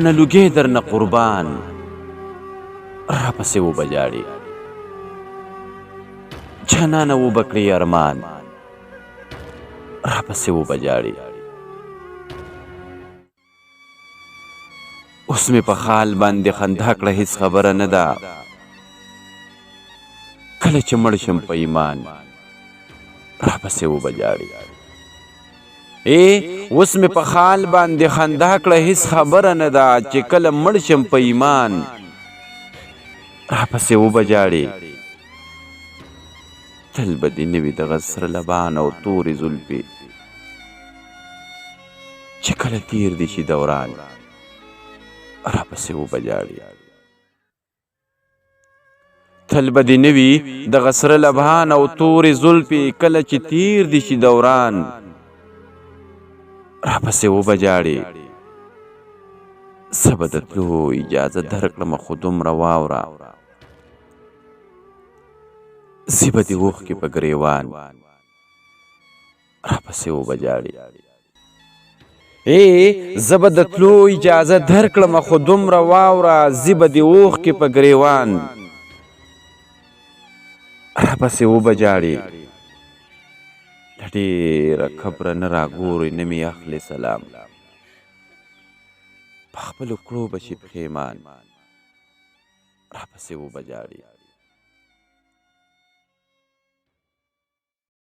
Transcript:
درنه لوګي درنه قربان راپسې وبجاړي جانانه وبکړي ارمان راپسې وبجاړي اوس مې په خال باندې خندا کړه هیڅ خبره نه ده کله چې مړ شم په ایمان راپسې وبجاړي اوس مې په خال باندې خندا کړه هیڅ خبره نه ده چې کله مړ شم په ایمان راپسې وبجاړي تل به دې نه وي دغه سره لبان او تورې زلفې چې کله تیر دي شي دوران راپسې وبجاړي تل به دې نه وي دغه سره لبان او تورې زلفې کله چې تیر دي شي دوران راپسې وبجاړي زه به د تلو اجازه درکړمه خو دومره واوره زی به دې اوښکې په ګریوان راپسې وبجاړي زه به د تلو اجازه درکړمه خو دومره واوره زی به دې اوښکې په ګریوان راپسې وبجاړي له ډېره کبره نه راګورې نه مې اخلې سلام په خپلو کړو به شي پښېمان راپسې وبجاړي